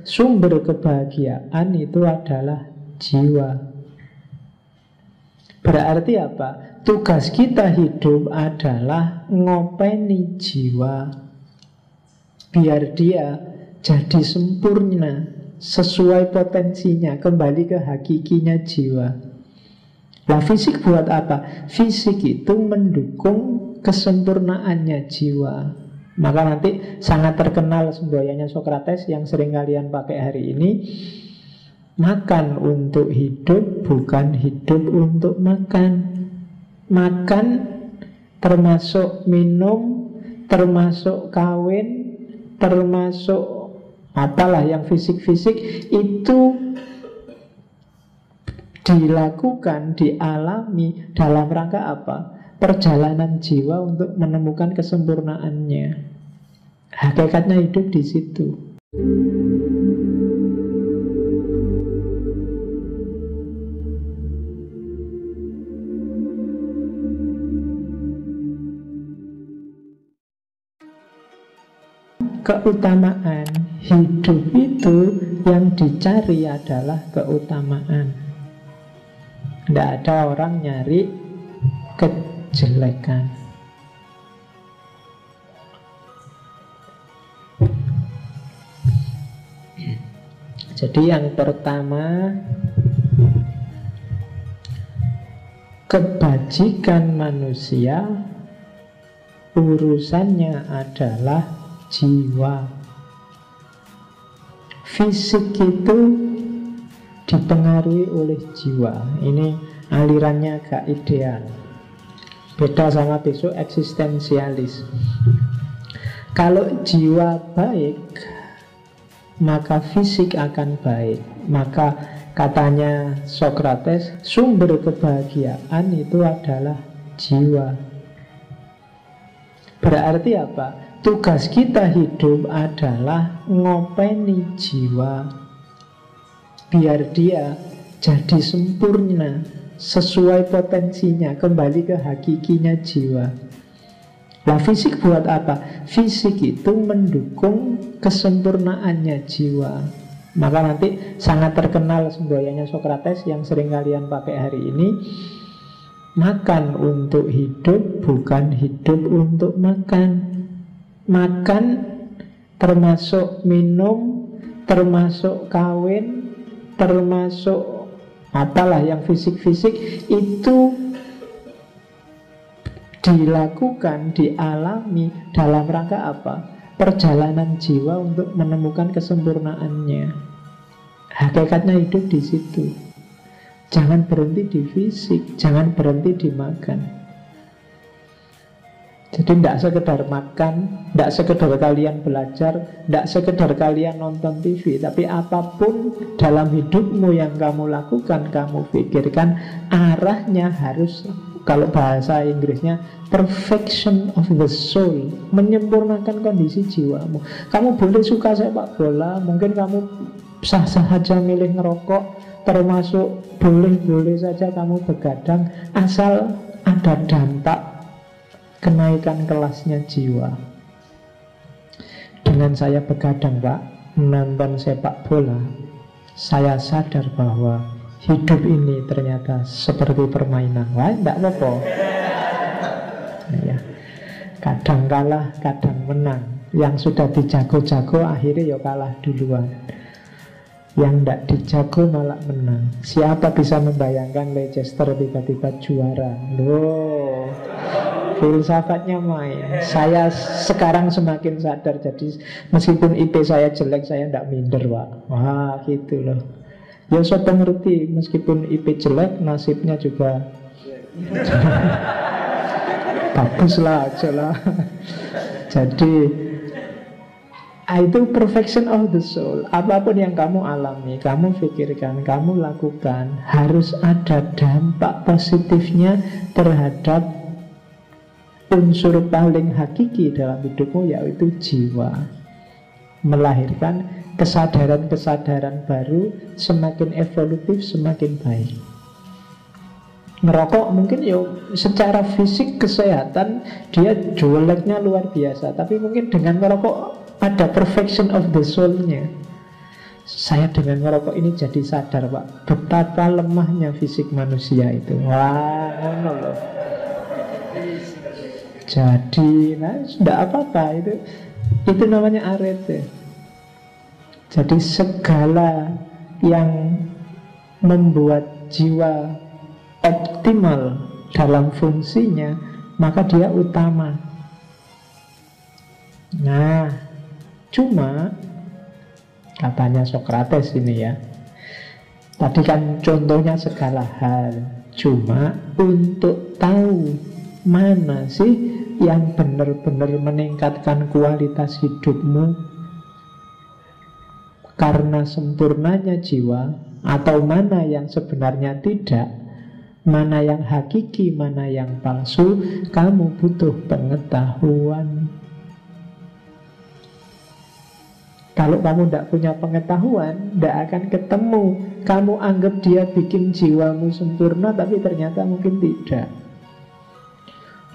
sumber kebahagiaan itu adalah jiwa. Berarti apa? Tugas kita hidup adalah ngopeni jiwa biar dia jadi sempurna sesuai potensinya, kembali ke hakikinya jiwa. Nah, fisik buat apa? Fisik itu mendukung kesempurnaannya jiwa. Maka nanti sangat terkenal semboyannya Sokrates yang sering kalian pakai hari ini. Makan untuk hidup, bukan hidup untuk makan. Makan termasuk minum, termasuk kawin, termasuk apalah yang fisik-fisik, itu dilakukan, dialami dalam rangka apa? Perjalanan jiwa untuk menemukan kesempurnaannya. Hakikatnya hidup di situ. Keutamaan hidup itu yang dicari adalah keutamaan. Tidak ada orang nyari kejelekan. Jadi yang pertama, kebajikan manusia urusannya adalah jiwa. Fisik itu dipengaruhi oleh jiwa. Ini alirannya agak ideal. Beda sama besok eksistensialis. Kalau jiwa baik, maka fisik akan baik. Maka katanya Sokrates, sumber kebahagiaan itu adalah jiwa. Berarti apa? Tugas kita hidup adalah ngopeni jiwa biar dia jadi sempurna sesuai potensinya, kembali ke hakikinya jiwa. Nah, fisik buat apa? Fisik itu mendukung kesempurnaannya jiwa. Maka nanti sangat terkenal semboyannya Sokrates yang sering kalian pakai hari ini. Makan untuk hidup, bukan hidup untuk makan. Makan termasuk minum, termasuk kawin, termasuk apalah yang fisik-fisik, itu dilakukan, dialami dalam rangka apa? Perjalanan jiwa untuk menemukan kesempurnaannya. Hakikatnya hidup di situ. Jangan berhenti di fisik, jangan berhenti di makan. Jadi tidak sekedar makan, tidak sekedar kalian belajar, tidak sekedar kalian nonton TV, tapi apapun dalam hidupmu yang kamu lakukan, kamu pikirkan, arahnya harus, kalau bahasa Inggrisnya, perfection of the soul, menyempurnakan kondisi jiwamu. Kamu boleh suka sepak bola, mungkin kamu sah-sah saja milih ngerokok, termasuk boleh-boleh saja kamu begadang, asal ada dampak kenaikan kelasnya jiwa. Dengan saya begadang, Pak, menonton sepak bola, saya sadar bahwa hidup ini ternyata seperti permainan. Wah, tidak apa-apa. Ya. Kadang kalah, kadang menang. Yang sudah dijago-jago akhirnya ya kalah duluan. Yang tidak dijago malah menang. Siapa bisa membayangkan Leicester tiba-tiba juara? Loh, filsafatnya main. Saya sekarang semakin sadar. Jadi meskipun IP saya jelek, saya tidak minder, Pak. Wah, gitu loh. Ya saya ngerti, meskipun IP jelek, nasibnya juga baguslah aja lah. Jadi itu perfection of the soul. Apapun yang kamu alami, kamu pikirkan, kamu lakukan, harus ada dampak positifnya terhadap unsur paling hakiki dalam hidupmu, yaitu jiwa. Melahirkan kesadaran-kesadaran baru, semakin evolutif, semakin baik. Ngerokok mungkin ya secara fisik kesehatan dia jeleknya luar biasa, tapi mungkin dengan ngerokok ada perfection of the soul-nya. Saya dengan ngerokok ini jadi sadar, Pak, betapa lemahnya fisik manusia itu. Wah, ngono loh. Jadi, nah, sudah apa-apa itu namanya arete. Jadi segala yang membuat jiwa optimal dalam fungsinya, maka dia utama. Nah, cuma katanya Sokrates ini ya, tadi kan contohnya segala hal. Cuma untuk tahu mana sih yang benar-benar meningkatkan kualitas hidupmu karena sempurnanya jiwa, atau mana yang sebenarnya tidak, mana yang hakiki, mana yang palsu, kamu butuh pengetahuan. Kalau kamu tidak punya pengetahuan, tidak akan ketemu. Kamu anggap dia bikin jiwamu sempurna, tapi ternyata mungkin tidak.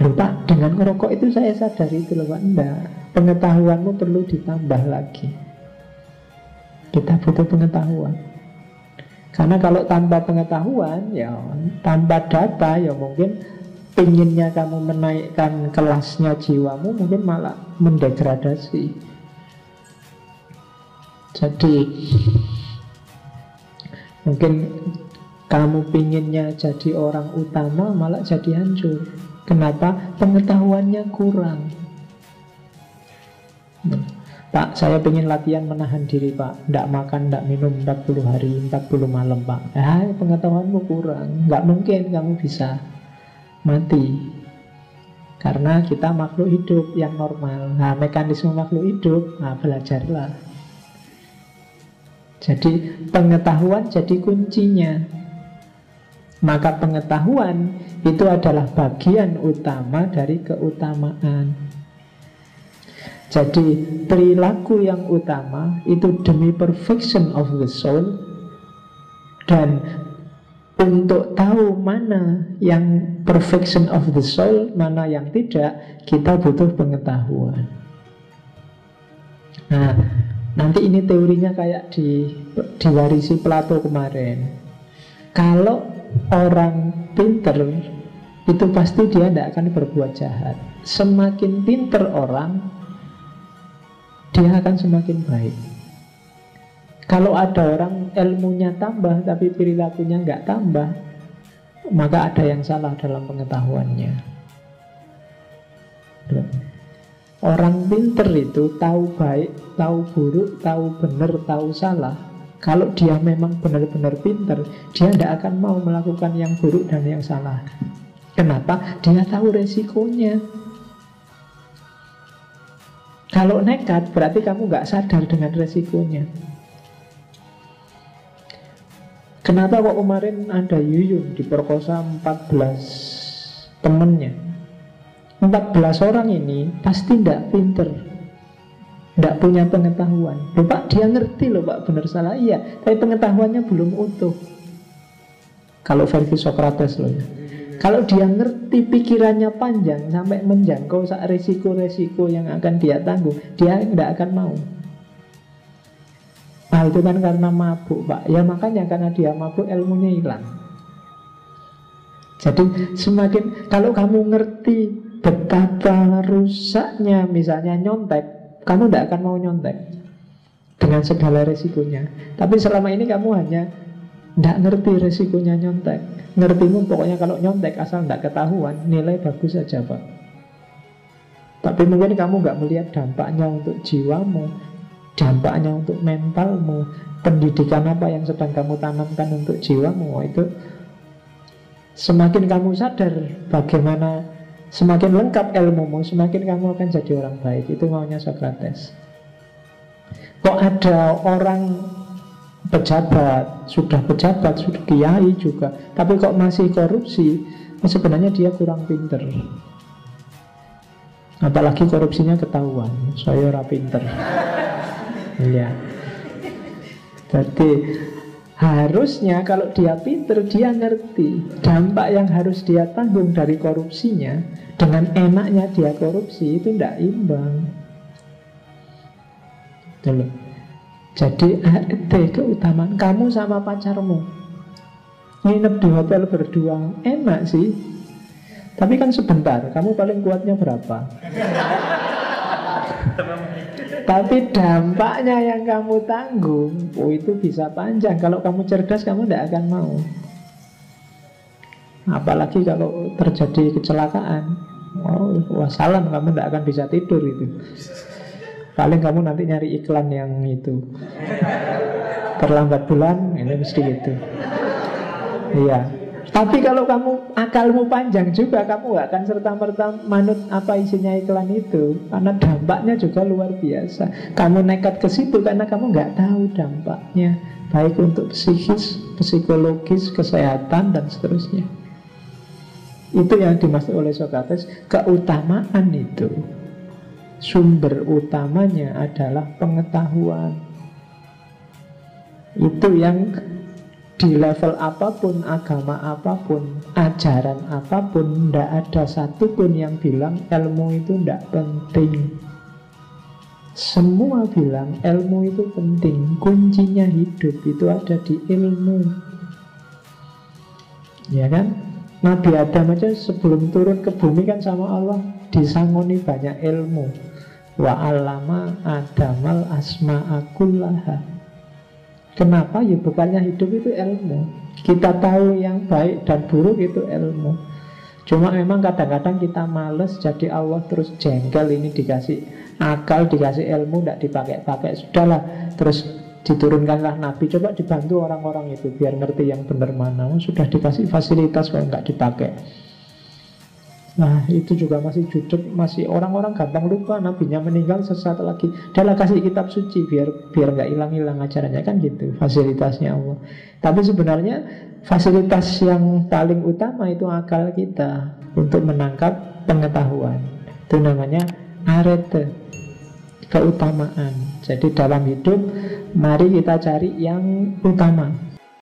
Loh Pak, dengan ngerokok itu saya sadari itu loh Pak. Enggak, pengetahuanmu perlu ditambah lagi. Kita butuh pengetahuan. Karena kalau tanpa pengetahuan, ya tanpa data, ya mungkin pinginnya kamu menaikkan kelasnya jiwamu, mungkin malah mendegradasi. Jadi mungkin kamu pinginnya jadi orang utama, malah jadi hancur. Kenapa? Pengetahuannya kurang. Pak, saya pengen latihan menahan diri Pak, tidak makan, tidak minum 40 hari, 40 malam Pak. Pengetahuanmu kurang. Nggak mungkin kamu bisa mati. Karena kita makhluk hidup yang normal. Nah, mekanisme makhluk hidup, nah belajarlah. Jadi pengetahuan jadi kuncinya. Maka pengetahuan itu adalah bagian utama dari keutamaan. Jadi perilaku yang utama itu demi perfection of the soul. Dan untuk tahu mana yang perfection of the soul, mana yang tidak, kita butuh pengetahuan. Nah, nanti ini teorinya kayak diwarisi Plato kemarin. Kalau orang pinter, itu pasti dia tidak akan berbuat jahat. Semakin pinter orang, dia akan semakin baik. Kalau ada orang ilmunya tambah tapi perilakunya nggak tambah, maka ada yang salah dalam pengetahuannya. Orang pinter itu tahu baik, tahu buruk, tahu benar, tahu salah. Kalau dia memang benar-benar pinter, dia tidak akan mau melakukan yang buruk dan yang salah. Kenapa? Dia tahu resikonya. Kalau nekat, berarti kamu nggak sadar dengan resikonya. Kenapa kok kemarin ada Yuyun diperkosa 14 temennya? 14 orang ini pasti tidak pinter, tidak punya pengetahuan. Loh Pak, dia ngerti loh Pak, benar salah. Iya, tapi pengetahuannya belum utuh. Kalau versi Sokrates loh ya. Kalau dia ngerti, pikirannya panjang sampai menjangkau resiko-resiko yang akan dia tanggung, dia tidak akan mau. Nah itu kan karena mabuk Pak. Ya makanya karena dia mabuk, ilmunya hilang. Jadi semakin, kalau kamu ngerti betapa rusaknya misalnya nyontek, kamu tidak akan mau nyontek dengan segala resikonya. Tapi selama ini kamu hanya tidak ngerti resikonya nyontek. Ngertimu pokoknya kalau nyontek asal tidak ketahuan, nilai bagus saja Pak. Tapi mungkin kamu nggak melihat dampaknya untuk jiwamu, dampaknya untuk mentalmu, pendidikan apa yang sedang kamu tanamkan untuk jiwamu. Itu semakin kamu sadar bagaimana, semakin lengkap ilmumu, semakin kamu akan jadi orang baik. Itu maunya Sokrates. Kok ada orang pejabat, sudah kiai juga, tapi kok masih korupsi, sebenarnya dia kurang pinter. Apalagi korupsinya ketahuan, saya ora pinter. Iya. Jadi harusnya kalau dia pinter, dia ngerti dampak yang harus dia tanggung dari korupsinya. Dengan enaknya dia korupsi, itu tidak imbang. Betul. Jadi arti keutamaan kamu sama pacarmu nginep di hotel berdua, enak sih. Tapi kan sebentar, kamu paling kuatnya berapa? Tapi dampaknya yang kamu tanggung, oh itu bisa panjang. Kalau kamu cerdas, kamu tidak akan mau. Apalagi kalau terjadi kecelakaan, oh wassalam, kamu tidak akan bisa tidur itu. Paling kamu nanti nyari iklan yang itu, terlambat bulan, ini mesti gitu. Iya. Tapi kalau kamu akalmu panjang juga, kamu gak akan serta-merta manut apa isinya iklan itu, karena dampaknya juga luar biasa. Kamu nekat ke situ karena kamu gak tahu dampaknya, baik untuk psikis, psikologis, kesehatan dan seterusnya. Itu yang dimaksud oleh Sokrates, keutamaan itu. Sumber utamanya adalah pengetahuan. Itu yang di level apapun, agama apapun, ajaran apapun, tidak ada satupun yang bilang ilmu itu tidak penting. Semua bilang ilmu itu penting. Kuncinya hidup itu ada di ilmu. Ya kan? Nabi Adam aja sebelum turun ke bumi kan sama Allah disangoni banyak ilmu. Wa 'allama Adamal asma'a kullaha. Kenapa? Ya bukannya hidup itu ilmu. Kita tahu yang baik dan buruk itu ilmu. Cuma memang kadang-kadang kita males, jadi Allah terus jengkel. Ini dikasih akal, dikasih ilmu, tidak dipakai-pakai. Sudahlah, terus diturunkanlah Nabi. Coba dibantu orang-orang itu biar ngerti yang benar mana. Sudah dikasih fasilitas kok nggak dipakai. Nah itu juga masih jujuk, masih orang-orang gampang lupa. Nabinya meninggal sesaat lagi, dia kasih kitab suci biar nggak hilang-hilang ajarannya, kan gitu fasilitasnya Allah. Tapi sebenarnya fasilitas yang paling utama itu akal kita untuk menangkap pengetahuan. Itu namanya arete, keutamaan. Jadi dalam hidup mari kita cari yang utama.